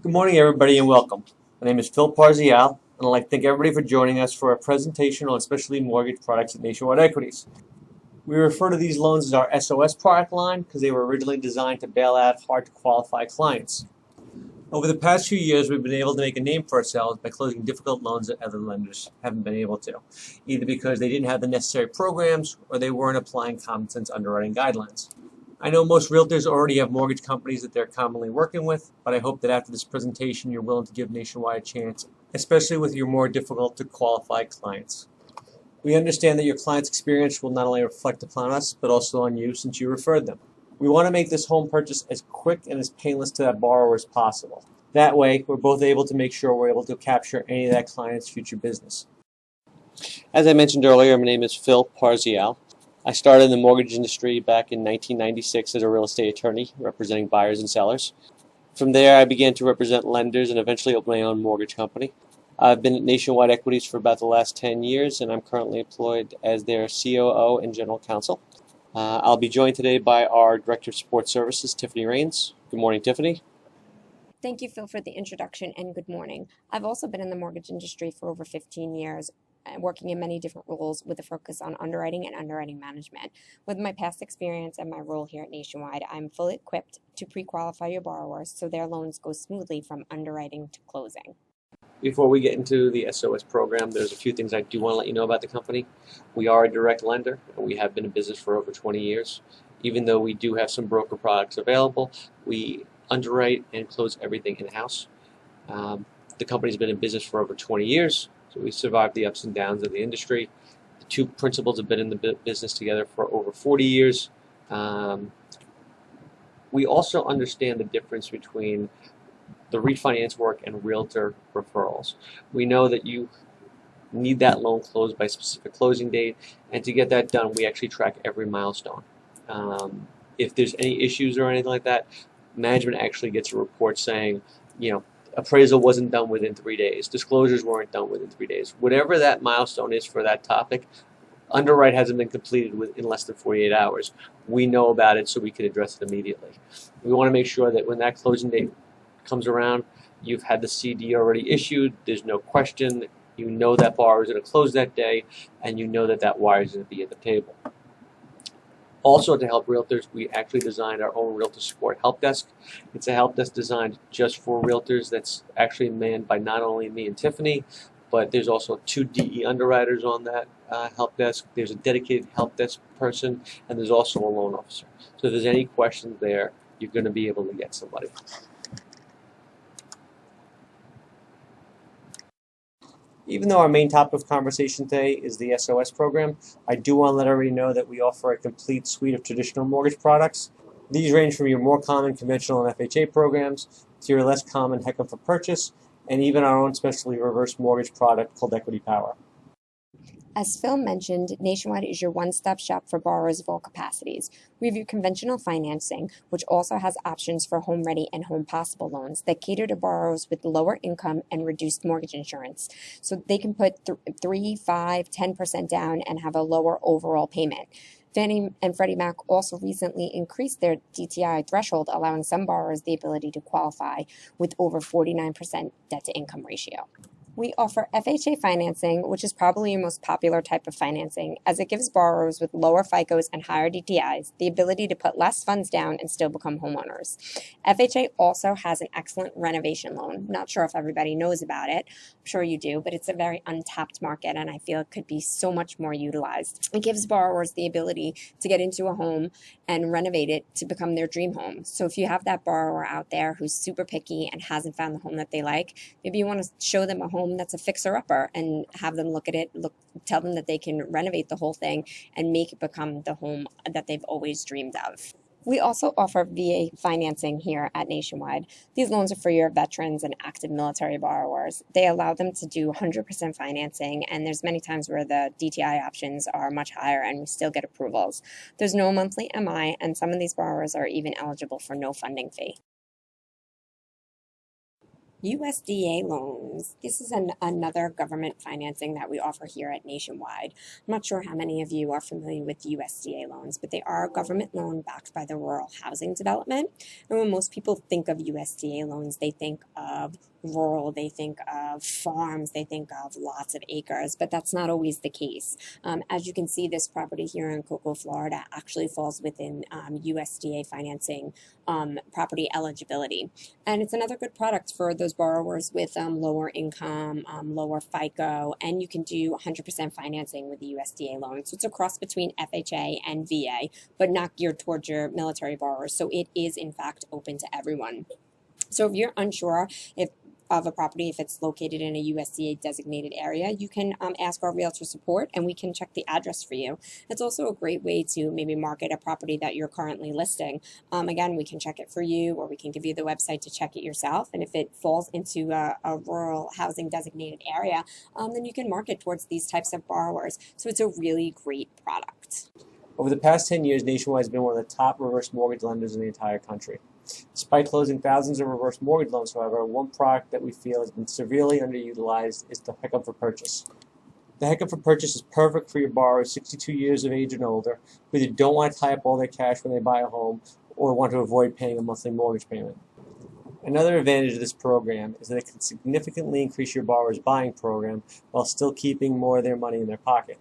Good morning, everybody, and welcome. My name is Phil Parzial, and I'd like to thank everybody for joining us for a presentation on specialty mortgage products at Nationwide Equities. We refer to these loans as our SOS product line because they were originally designed to bail out hard-to-qualify clients. Over the past few years, we've been able to make a name for ourselves by closing difficult loans that other lenders haven't been able to, either because they didn't have the necessary programs or they weren't applying common sense underwriting guidelines. I know most realtors already have mortgage companies that they're commonly working with, but I hope that after this presentation you're willing to give Nationwide a chance, especially with your more difficult to qualify clients. We understand that your client's experience will not only reflect upon us, but also on you since you referred them. We want to make this home purchase as quick and as painless to that borrower as possible. That way, we're both able to make sure we're able to capture any of that client's future business. As I mentioned earlier, my name is Phil Parzial. I started in the mortgage industry back in 1996 as a real estate attorney representing buyers and sellers. From there, I began to represent lenders and eventually opened my own mortgage company. I've been at Nationwide Equities for about the last 10 years, and I'm currently employed as their COO and General Counsel. I'll be joined today by our Director of Support Services, Tiffany Rains. Good morning, Tiffany. Thank you, Phil, for the introduction, and good morning. I've also been in the mortgage industry for over 15 years, working in many different roles with a focus on underwriting and underwriting management. With my past experience and my role here at Nationwide, I'm fully equipped to pre-qualify your borrowers so their loans go smoothly from underwriting to closing. Before we get into the SOS program, there's a few things I do want to let you know about the company. We are a direct lender, and we have been in business for over 20 years. Even though we do have some broker products available, we underwrite and close everything in-house. The company's been in business for over 20 years, so we survived the ups and downs of the industry. The two principals have been in the business together for over 40 years. We also understand the difference between the refinance work and realtor referrals. We know that you need that loan closed by a specific closing date, and to get that done, we actually track every milestone. If there's any issues or anything like that, management actually gets a report saying, appraisal wasn't done within 3 days, disclosures weren't done within 3 days. Whatever that milestone is for that topic, underwrite hasn't been completed in less than 48 hours. We know about it so we can address it immediately. We want to make sure that when that closing date comes around, you've had the CD already issued, there's no question, you know that borrower is going to close that day, and you know that that wire is going to be at the table. Also, to help realtors, we actually designed our own realtor support help desk. It's a help desk designed just for realtors that's actually manned by not only me and Tiffany, but there's also 2 DE underwriters on that help desk. There's a dedicated help desk person, and there's also a loan officer. So if there's any questions there, you're going to be able to get somebody. Even though our main topic of conversation today is the SOS program, I do want to let everybody know that we offer a complete suite of traditional mortgage products. These range from your more common conventional and FHA programs to your less common HECM for purchase, and even our own specialty reverse mortgage product called Equity Power. As Phil mentioned, Nationwide is your one-stop shop for borrowers of all capacities. We have your conventional financing, which also has options for home-ready and home-possible loans that cater to borrowers with lower income and reduced mortgage insurance, so they can put 3, 5, 10% down and have a lower overall payment. Fannie and Freddie Mac also recently increased their DTI threshold, allowing some borrowers the ability to qualify with over 49% debt-to-income ratio. We offer FHA financing, which is probably your most popular type of financing, as it gives borrowers with lower FICOs and higher DTIs the ability to put less funds down and still become homeowners. FHA also has an excellent renovation loan. Not sure if everybody knows about it. I'm sure you do, but it's a very untapped market, and I feel it could be so much more utilized. It gives borrowers the ability to get into a home and renovate it to become their dream home. So if you have that borrower out there who's super picky and hasn't found the home that they like, maybe you want to show them a home that's a fixer-upper and have them look at it, tell them that they can renovate the whole thing and make it become the home that they've always dreamed of. We also offer VA financing here at Nationwide. These loans are for your veterans and active military borrowers. They allow them to do 100% financing, and there's many times where the DTI options are much higher and we still get approvals. There's no monthly MI, and some of these borrowers are even eligible for no funding fee. USDA loans. This is another government financing that we offer here at Nationwide. I'm not sure how many of you are familiar with USDA loans, but they are a government loan backed by the Rural Housing Development. And when most people think of USDA loans, they think of rural, they think of farms, they think of lots of acres, but that's not always the case. As you can see, this property here in Cocoa, Florida actually falls within USDA financing property eligibility. And it's another good product for those borrowers with lower income, lower FICO, and you can do 100% financing with the USDA loan. So it's a cross between FHA and VA, but not geared towards your military borrowers. So it is, in fact, open to everyone. So if you're unsure of a property, if it's located in a USDA designated area, you can ask our realtor support and we can check the address for you. It's also a great way to maybe market a property that you're currently listing. Again, we can check it for you, or we can give you the website to check it yourself. And if it falls into a rural housing designated area, then you can market towards these types of borrowers. So it's a really great product. Over the past 10 years, Nationwide has been one of the top reverse mortgage lenders in the entire country. Despite closing thousands of reverse mortgage loans, however, one product that we feel has been severely underutilized is the HECM for Purchase. The HECM for Purchase is perfect for your borrowers 62 years of age and older who either don't want to tie up all their cash when they buy a home or want to avoid paying a monthly mortgage payment. Another advantage of this program is that it can significantly increase your borrower's buying program while still keeping more of their money in their pocket.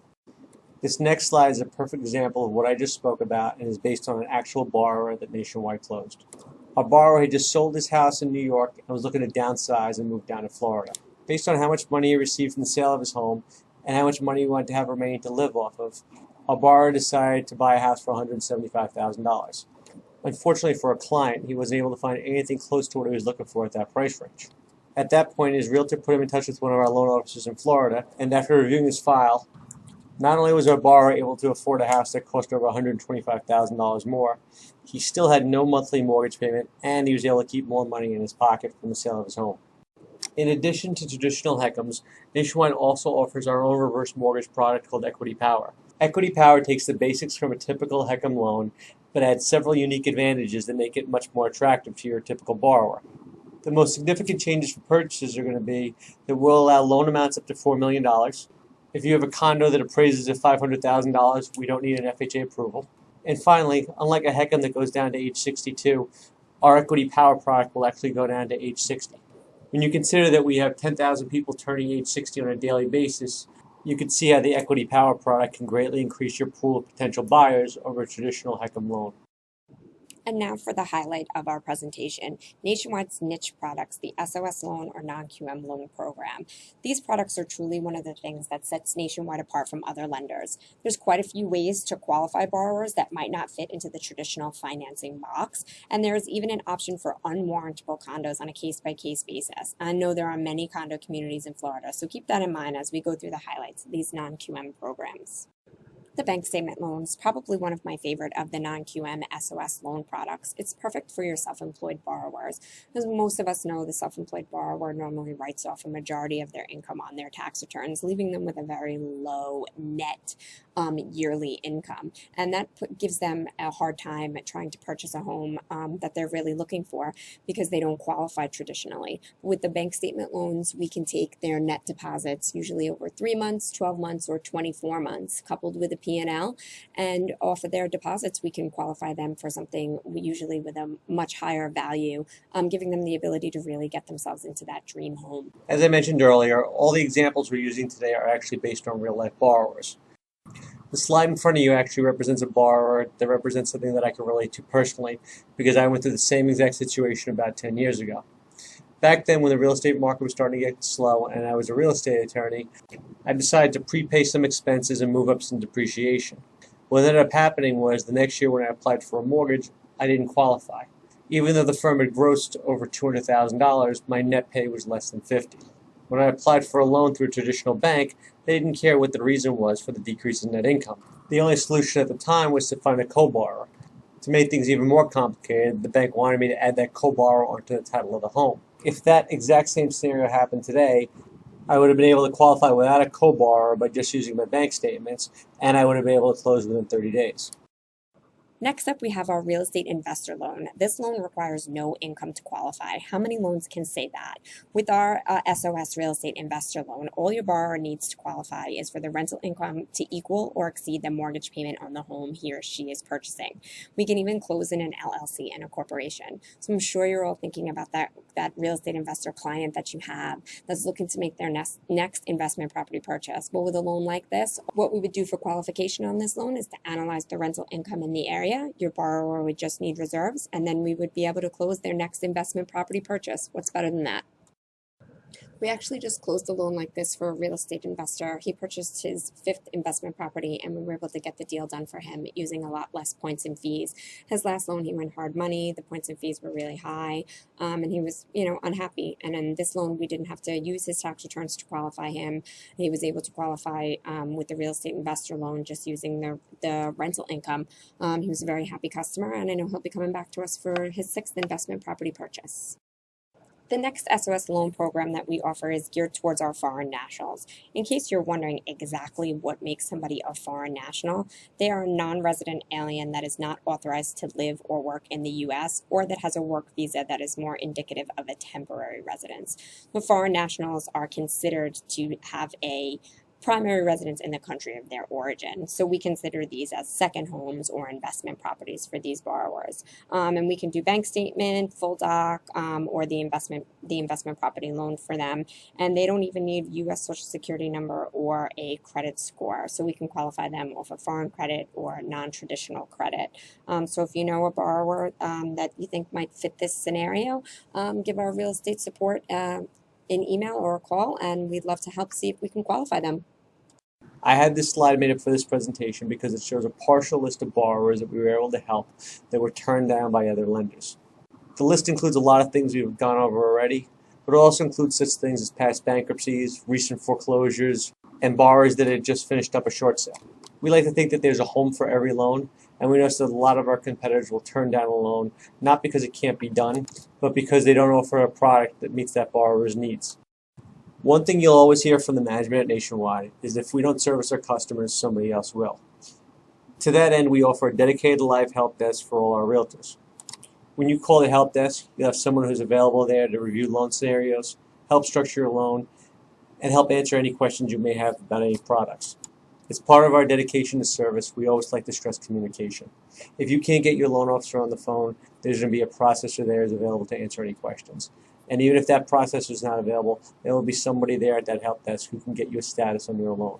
This next slide is a perfect example of what I just spoke about and is based on an actual borrower that Nationwide closed. Our borrower had just sold his house in New York and was looking to downsize and move down to Florida. Based on how much money he received from the sale of his home and how much money he wanted to have remaining to live off of, our borrower decided to buy a house for $175,000. Unfortunately for our client, he wasn't able to find anything close to what he was looking for at that price range. At that point, his realtor put him in touch with one of our loan officers in Florida, and after reviewing his file, not only was our borrower able to afford a house that cost over $125,000 more, he still had no monthly mortgage payment, and he was able to keep more money in his pocket from the sale of his home. In addition to traditional HECMs, Nationwide also offers our own reverse mortgage product called Equity Power. Equity Power takes the basics from a typical HECM loan, but adds several unique advantages that make it much more attractive to your typical borrower. The most significant changes for purchases are going to be that we'll allow loan amounts up to $4 million. If you have a condo that appraises at $500,000, we don't need an FHA approval. And finally, unlike a HECM that goes down to age 62, our Equity Power product will actually go down to age 60. When you consider that we have 10,000 people turning age 60 on a daily basis, you can see how the Equity Power product can greatly increase your pool of potential buyers over a traditional HECM loan. And now for the highlight of our presentation, Nationwide's niche products, the SOS loan or non-QM loan program. These products are truly one of the things that sets Nationwide apart from other lenders. There's quite a few ways to qualify borrowers that might not fit into the traditional financing box, and there's even an option for unwarrantable condos on a case-by-case basis. I know there are many condo communities in Florida, so keep that in mind as we go through the highlights of these non-QM programs. The bank statement loan is probably one of my favorite of the non-QM SOS loan products. It's perfect for your self-employed borrowers. As most of us know, the self-employed borrower normally writes off a majority of their income on their tax returns, leaving them with a very low net yearly income. And that gives them a hard time at trying to purchase a home that they're really looking for because they don't qualify traditionally. With the bank statement loans, we can take their net deposits, usually over 3 months, 12 months, or 24 months, coupled with a P&L, and off of their deposits, we can qualify them for something usually with a much higher value, giving them the ability to really get themselves into that dream home. As I mentioned earlier, all the examples we're using today are actually based on real-life borrowers. The slide in front of you actually represents a borrower that represents something that I can relate to personally because I went through the same exact situation about 10 years ago. Back then, when the real estate market was starting to get slow and I was a real estate attorney, I decided to prepay some expenses and move up some depreciation. What ended up happening was the next year when I applied for a mortgage, I didn't qualify. Even though the firm had grossed over $200,000, my net pay was less than $50,000. When I applied for a loan through a traditional bank, they didn't care what the reason was for the decrease in net income. The only solution at the time was to find a co-borrower. To make things even more complicated, the bank wanted me to add that co-borrower onto the title of the home. If that exact same scenario happened today, I would have been able to qualify without a co-borrower by just using my bank statements, and I would have been able to close within 30 days. Next up, we have our real estate investor loan. This loan requires no income to qualify. How many loans can say that? With our SOS real estate investor loan, all your borrower needs to qualify is for the rental income to equal or exceed the mortgage payment on the home he or she is purchasing. We can even close in an LLC and a corporation. So I'm sure you're all thinking about that real estate investor client that you have that's looking to make their next investment property purchase. Well, with a loan like this, what we would do for qualification on this loan is to analyze the rental income in the area. Your borrower would just need reserves, and then we would be able to close their next investment property purchase. What's better than that? We actually just closed a loan like this for a real estate investor. He purchased his 5th investment property, and we were able to get the deal done for him using a lot less points and fees. His last loan, he went hard money. The points and fees were really high, and he was, unhappy. And in this loan, we didn't have to use his tax returns to qualify him. He was able to qualify with the real estate investor loan just using the rental income. He was a very happy customer, and I know he'll be coming back to us for his 6th investment property purchase. The next SOS loan program that we offer is geared towards our foreign nationals. In case you're wondering exactly what makes somebody a foreign national, they are a non-resident alien that is not authorized to live or work in the U.S. or that has a work visa that is more indicative of a temporary residence. The foreign nationals are considered to have a primary residence in the country of their origin. So we consider these as second homes or investment properties for these borrowers. And we can do bank statement, full doc, or the investment property loan for them. And they don't even need U.S. Social Security number or a credit score. So we can qualify them off a foreign credit or non-traditional credit. So if you know a borrower that you think might fit this scenario, give our real estate support an email or a call, and we'd love to help see if we can qualify them. I had this slide made up for this presentation because it shows a partial list of borrowers that we were able to help that were turned down by other lenders. The list includes a lot of things we've gone over already, but it also includes such things as past bankruptcies, recent foreclosures, and borrowers that had just finished up a short sale. We like to think that there's a home for every loan, and we notice that a lot of our competitors will turn down a loan, not because it can't be done, but because they don't offer a product that meets that borrower's needs. One thing you'll always hear from the management at Nationwide is if we don't service our customers, somebody else will. To that end, we offer a dedicated live help desk for all our realtors. When you call the help desk, you'll have someone who's available there to review loan scenarios, help structure your loan, and help answer any questions you may have about any products. As part of our dedication to service, we always like to stress communication. If you can't get your loan officer on the phone, there's going to be a processor there who's available to answer any questions. And even if that processor is not available, there will be somebody there at that help desk who can get you a status on your loan.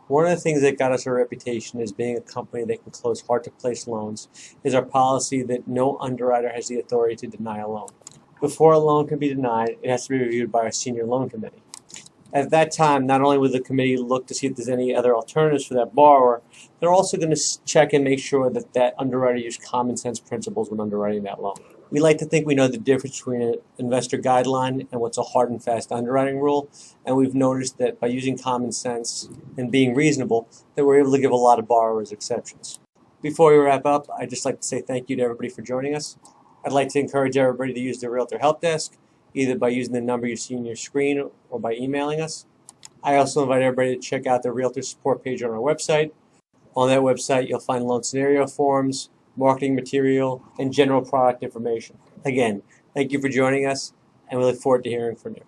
One of the things that got us our reputation as being a company that can close hard-to-place loans is our policy that no underwriter has the authority to deny a loan. Before a loan can be denied, it has to be reviewed by our senior loan committee. At that time, not only will the committee look to see if there's any other alternatives for that borrower, they're also going to check and make sure that that underwriter used common sense principles when underwriting that loan. We like to think we know the difference between an investor guideline and what's a hard and fast underwriting rule, and we've noticed that by using common sense and being reasonable, that we're able to give a lot of borrowers exceptions. Before we wrap up, I'd just like to say thank you to everybody for joining us. I'd like to encourage everybody to use the Realtor Help Desk, either by using the number you see on your screen or by emailing us. I also invite everybody to check out the Realtor support page on our website. On that website, you'll find loan scenario forms, marketing material, and general product information. Again, thank you for joining us, and we look forward to hearing from you.